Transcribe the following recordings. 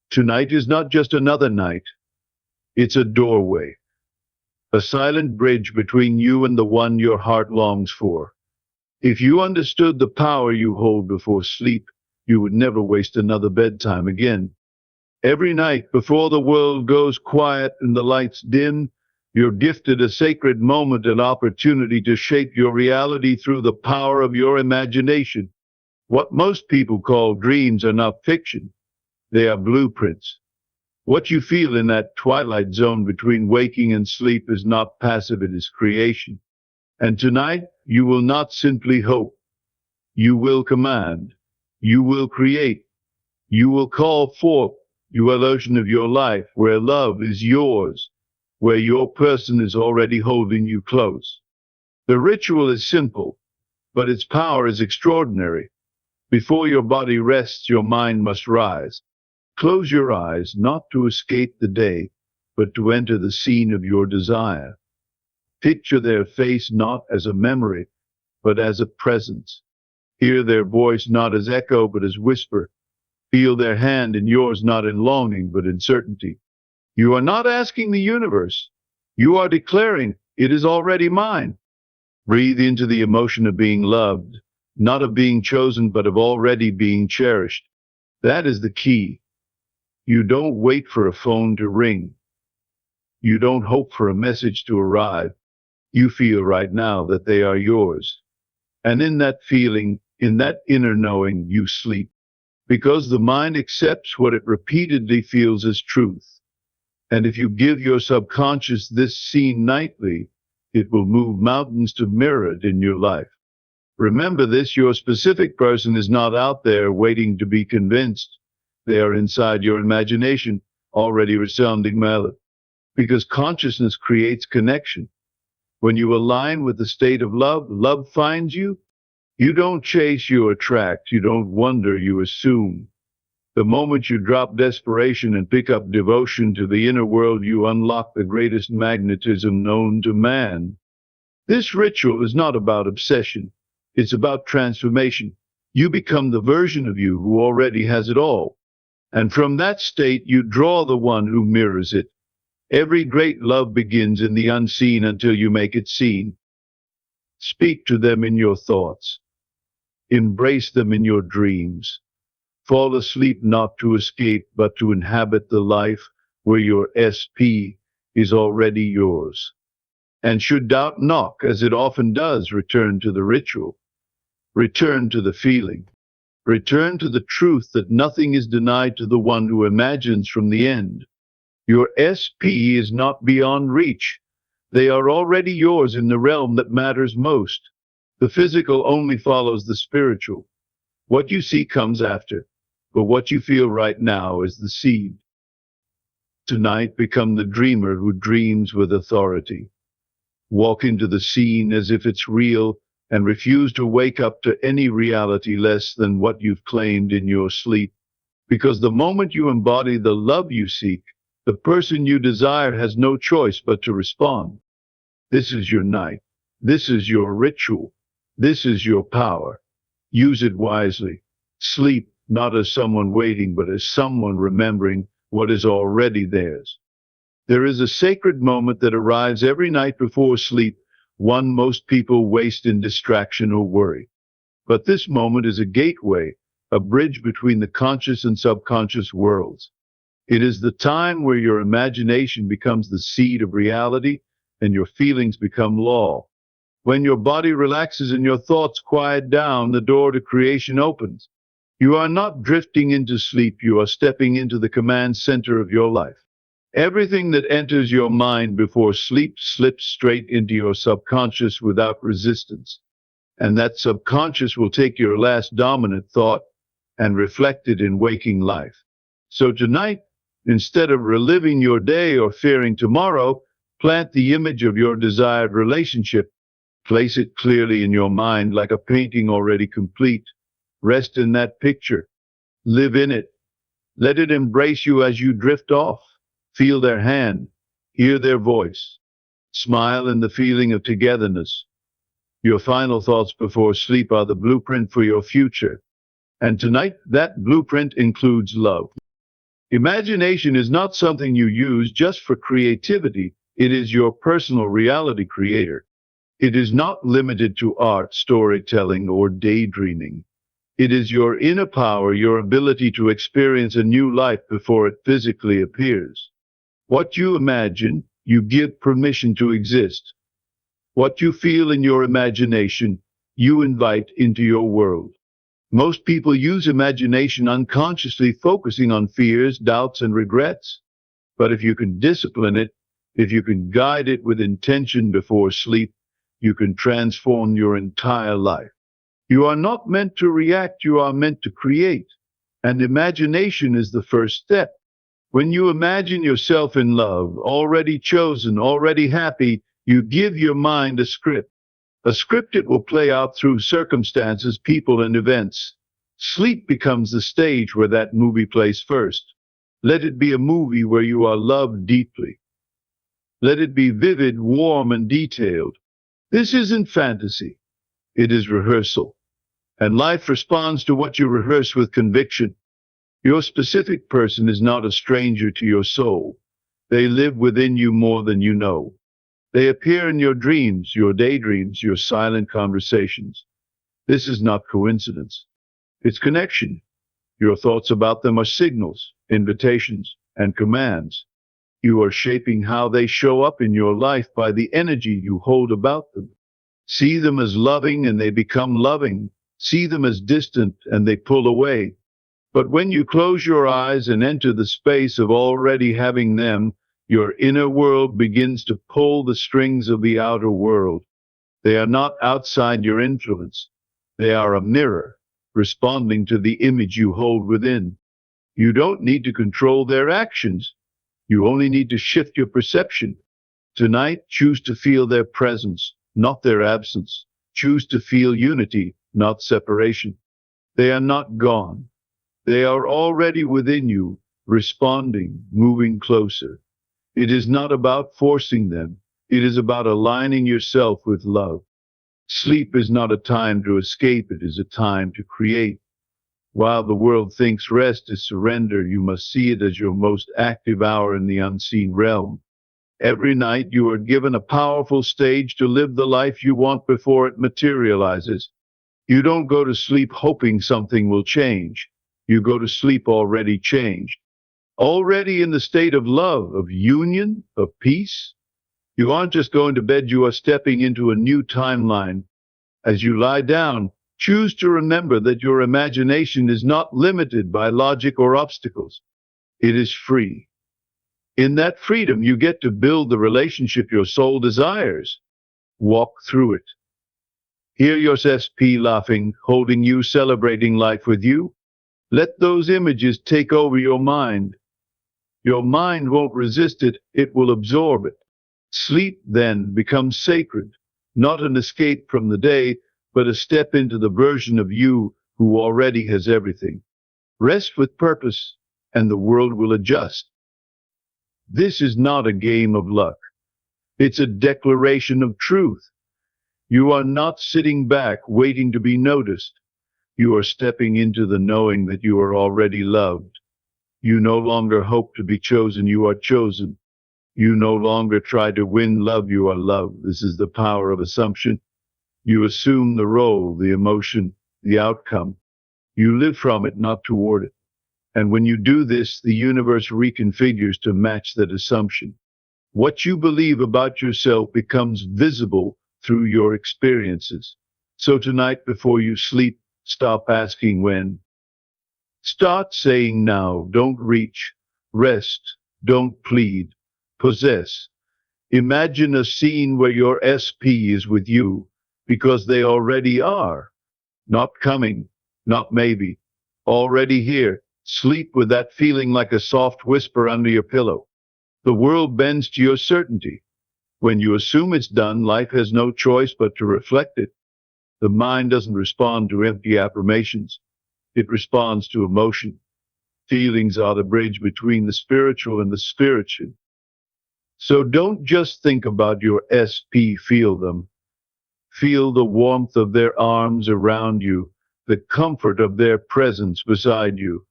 Tonight is not just another night, it's a doorway, a silent bridge between you and the one your heart longs for. If you understood the power you hold before sleep, you would never waste another bedtime again. Every night, before the world goes quiet and the lights dim, you're gifted a sacred moment, an opportunity to shape your reality through the power of your imagination. What most people call dreams are not fiction, they are blueprints. What you feel in that twilight zone between waking and sleep is not passive, it is creation. And tonight, you will not simply hope, you will command, you will create, you will call forth your illusion of your life where love is yours, where your person is already holding you close. The ritual is simple, but its power is extraordinary. Before your body rests, your mind must rise. Close your eyes, not to escape the day, but to enter the scene of your desire. Picture their face not as a memory, but as a presence. Hear their voice not as echo, but as whisper. Feel their hand in yours not in longing, but in certainty. You are not asking the universe. You are declaring, it is already mine. Breathe into the emotion of being loved, not of being chosen, but of already being cherished. That is the key. You don't wait for a phone to ring. You don't hope for a message to arrive. You feel right now that they are yours. And in that feeling, in that inner knowing, you sleep. Because the mind accepts what it repeatedly feels as truth. And if you give your subconscious this scene nightly, it will move mountains to mirror it in your life. Remember this, your specific person is not out there waiting to be convinced. They are inside your imagination, already resounding melody. Because consciousness creates connection. When you align with the state of love, love finds you. You don't chase, you attract. You don't wonder, you assume. The moment you drop desperation and pick up devotion to the inner world, you unlock the greatest magnetism known to man. This ritual is not about obsession. It's about transformation. You become the version of you who already has it all. And from that state, you draw the one who mirrors it. Every great love begins in the unseen until you make it seen. Speak to them in your thoughts. Embrace them in your dreams. Fall asleep not to escape, but to inhabit the life where your SP is already yours. And should doubt knock, as it often does, return to the ritual. Return to the feeling. Return to the truth that nothing is denied to the one who imagines from the end. Your SP is not beyond reach. They are already yours in the realm that matters most. The physical only follows the spiritual. What you see comes after, but what you feel right now is the seed. Tonight, become the dreamer who dreams with authority. Walk into the scene as if it's real and refuse to wake up to any reality less than what you've claimed in your sleep. Because the moment you embody the love you seek, the person you desire has no choice but to respond. This is your night. This is your ritual. This is your power. Use it wisely. Sleep not as someone waiting, but as someone remembering what is already theirs. There is a sacred moment that arrives every night before sleep, one most people waste in distraction or worry. But this moment is a gateway, a bridge between the conscious and subconscious worlds. It is the time where your imagination becomes the seed of reality and your feelings become law. When your body relaxes and your thoughts quiet down, the door to creation opens. You are not drifting into sleep, you are stepping into the command center of your life. Everything that enters your mind before sleep slips straight into your subconscious without resistance. And that subconscious will take your last dominant thought and reflect it in waking life. So tonight, instead of reliving your day or fearing tomorrow, plant the image of your desired relationship. Place it clearly in your mind like a painting already complete. Rest in that picture. Live in it. Let it embrace you as you drift off. Feel their hand. Hear their voice. Smile in the feeling of togetherness. Your final thoughts before sleep are the blueprint for your future. And tonight, that blueprint includes love. Imagination is not something you use just for creativity. It is your personal reality creator. It is not limited to art, storytelling, or daydreaming. It is your inner power, your ability to experience a new life before it physically appears. What you imagine, you give permission to exist. What you feel in your imagination, you invite into your world. Most people use imagination unconsciously, focusing on fears, doubts, and regrets. But if you can discipline it, if you can guide it with intention before sleep, you can transform your entire life. You are not meant to react, you are meant to create. And imagination is the first step. When you imagine yourself in love, already chosen, already happy, you give your mind a script. A script it will play out through circumstances, people, and events. Sleep becomes the stage where that movie plays first. Let it be a movie where you are loved deeply. Let it be vivid, warm, and detailed. This isn't fantasy. It is rehearsal. And life responds to what you rehearse with conviction. Your specific person is not a stranger to your soul. They live within you more than you know. They appear in your dreams, your daydreams, your silent conversations. This is not coincidence. It's connection. Your thoughts about them are signals, invitations, and commands. You are shaping how they show up in your life by the energy you hold about them. See them as loving and they become loving. See them as distant and they pull away. But when you close your eyes and enter the space of already having them, your inner world begins to pull the strings of the outer world. They are not outside your influence. They are a mirror, responding to the image you hold within. You don't need to control their actions. You only need to shift your perception. Tonight, choose to feel their presence, not their absence. Choose to feel unity, not separation. They are not gone. They are already within you, responding, moving closer. It is not about forcing them. It is about aligning yourself with love. Sleep is not a time to escape. It is a time to create. While the world thinks rest is surrender, you must see it as your most active hour in the unseen realm. Every night you are given a powerful stage to live the life you want before it materializes. You don't go to sleep hoping something will change. You go to sleep already changed, already in the state of love, of union, of peace. You aren't just going to bed, you are stepping into a new timeline. As you lie down, choose to remember that your imagination is not limited by logic or obstacles. It is free. In that freedom, you get to build the relationship your soul desires. Walk through it. Hear your SP laughing, holding you, celebrating life with you. Let those images take over your mind. Your mind won't resist it, it will absorb it. Sleep then becomes sacred, not an escape from the day, but a step into the version of you who already has everything. Rest with purpose, and the world will adjust. This is not a game of luck. It's a declaration of truth. You are not sitting back waiting to be noticed. You are stepping into the knowing that you are already loved. You no longer hope to be chosen, you are chosen. You no longer try to win love, you are loved. This is the power of assumption. You assume the role, the emotion, the outcome. You live from it, not toward it. And when you do this, the universe reconfigures to match that assumption. What you believe about yourself becomes visible through your experiences. So tonight, before you sleep, stop asking when. Start saying now. Don't reach. Rest. Don't plead. Possess. Imagine a scene where your SP is with you, because they already are. Not coming, not maybe. Already here. Sleep with that feeling like a soft whisper under your pillow. The world bends to your certainty. When you assume it's done, life has no choice but to reflect it. The mind doesn't respond to empty affirmations. It responds to emotion. Feelings are the bridge between the spiritual and the spiritual. So don't just think about your SP, feel them. Feel the warmth of their arms around you, the comfort of their presence beside you.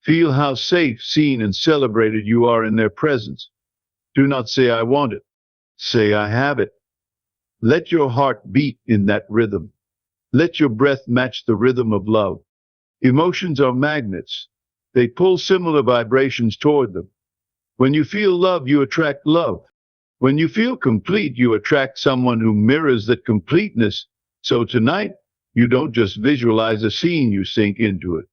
Feel how safe, seen, and celebrated you are in their presence. Do not say, I want it. Say, I have it. Let your heart beat in that rhythm. Let your breath match the rhythm of love. Emotions are magnets. They pull similar vibrations toward them. When you feel love, you attract love. When you feel complete, you attract someone who mirrors that completeness. So tonight, you don't just visualize a scene, you sink into it.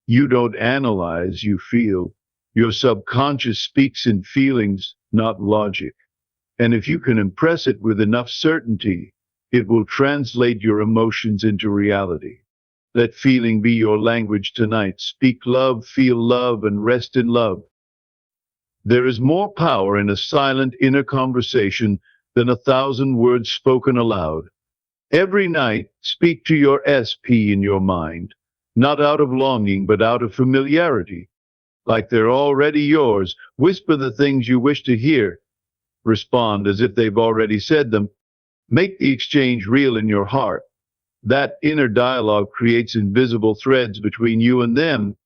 You don't analyze, you feel. Your subconscious speaks in feelings, not logic. And if you can impress it with enough certainty, it will translate your emotions into reality. Let feeling be your language tonight. Speak love, feel love, and rest in love. There is more power in a silent inner conversation than 1,000 words spoken aloud. Every night, speak to your SP in your mind, not out of longing, but out of familiarity. Like they're already yours, whisper the things you wish to hear. Respond as if they've already said them. Make the exchange real in your heart. That inner dialogue creates invisible threads between you and them.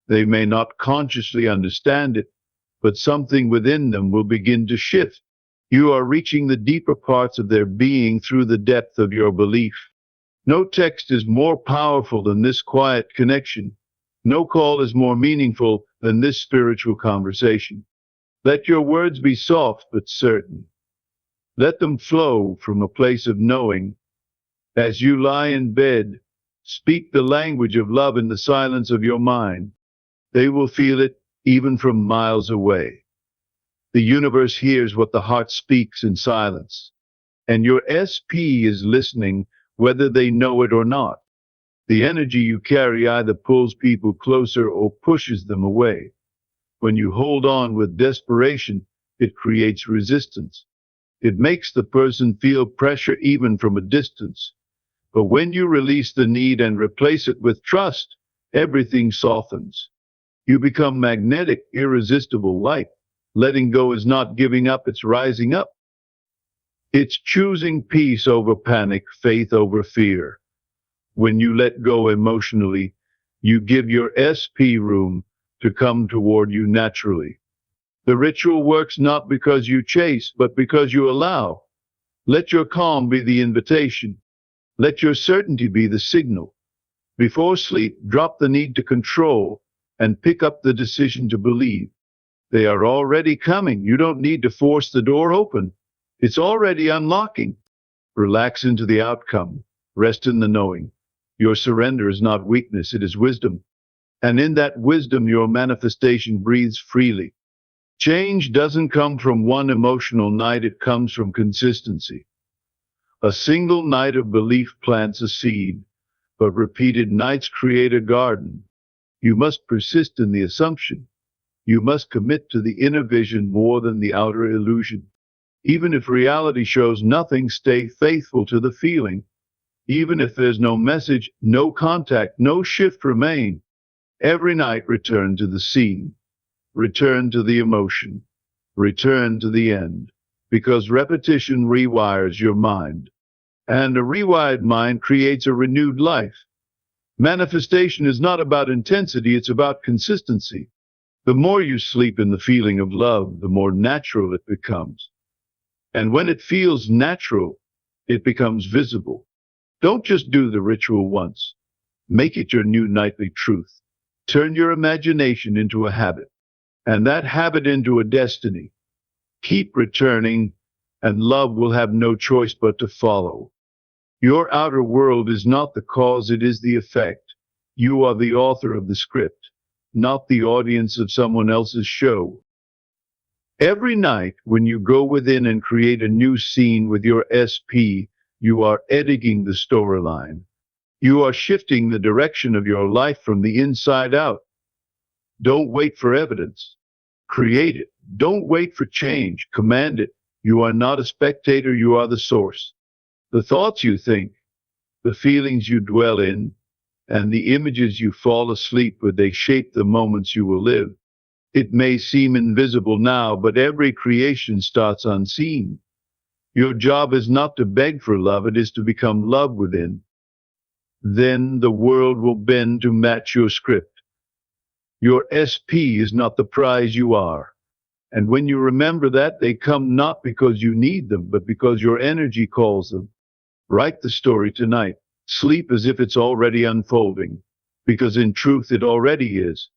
They may not consciously understand it, but something within them will begin to shift. You are reaching the deeper parts of their being through the depth of your belief. No text is more powerful than this quiet connection. No call is more meaningful than this spiritual conversation. Let your words be soft but certain. Let them flow from a place of knowing. As you lie in bed, speak the language of love in the silence of your mind. They will feel it even from miles away. The universe hears what the heart speaks in silence. And your SP is listening whether they know it or not. The energy you carry either pulls people closer or pushes them away. When you hold on with desperation, it creates resistance. It makes the person feel pressure even from a distance. But when you release the need and replace it with trust, everything softens. You become magnetic, irresistible light. Letting go is not giving up, it's rising up. It's choosing peace over panic, faith over fear. When you let go emotionally, you give your SP room to come toward you naturally. The ritual works not because you chase, but because you allow. Let your calm be the invitation. Let your certainty be the signal. Before sleep, drop the need to control and pick up the decision to believe. They are already coming. You don't need to force the door open. It's already unlocking. Relax into the outcome. Rest in the knowing. Your surrender is not weakness, it is wisdom. And in that wisdom, your manifestation breathes freely. Change doesn't come from one emotional night, it comes from consistency. A single night of belief plants a seed, but repeated nights create a garden. You must persist in the assumption. You must commit to the inner vision more than the outer illusion. Even if reality shows nothing, stay faithful to the feeling. Even if there's no message, no contact, no shift, remain. Every night return to the scene. Return to the emotion. Return to the end. Because repetition rewires your mind. And a rewired mind creates a renewed life. Manifestation is not about intensity, it's about consistency. The more you sleep in the feeling of love, the more natural it becomes. And when it feels natural, it becomes visible. Don't just do the ritual once. Make it your new nightly truth. Turn your imagination into a habit, and that habit into a destiny. Keep returning, and love will have no choice but to follow. Your outer world is not the cause, it is the effect. You are the author of the script, not the audience of someone else's show. Every night, when you go within and create a new scene with your SP, you are editing the storyline. You are shifting the direction of your life from the inside out. Don't wait for evidence. Create it. Don't wait for change. Command it. You are not a spectator, you are the source. The thoughts you think, the feelings you dwell in, and the images you fall asleep with, they shape the moments you will live. It may seem invisible now, but every creation starts unseen. Your job is not to beg for love, it is to become love within. Then the world will bend to match your script. Your SP is not the prize you are. And when you remember that, they come not because you need them, but because your energy calls them. Write the story tonight. Sleep as if it's already unfolding, because in truth it already is.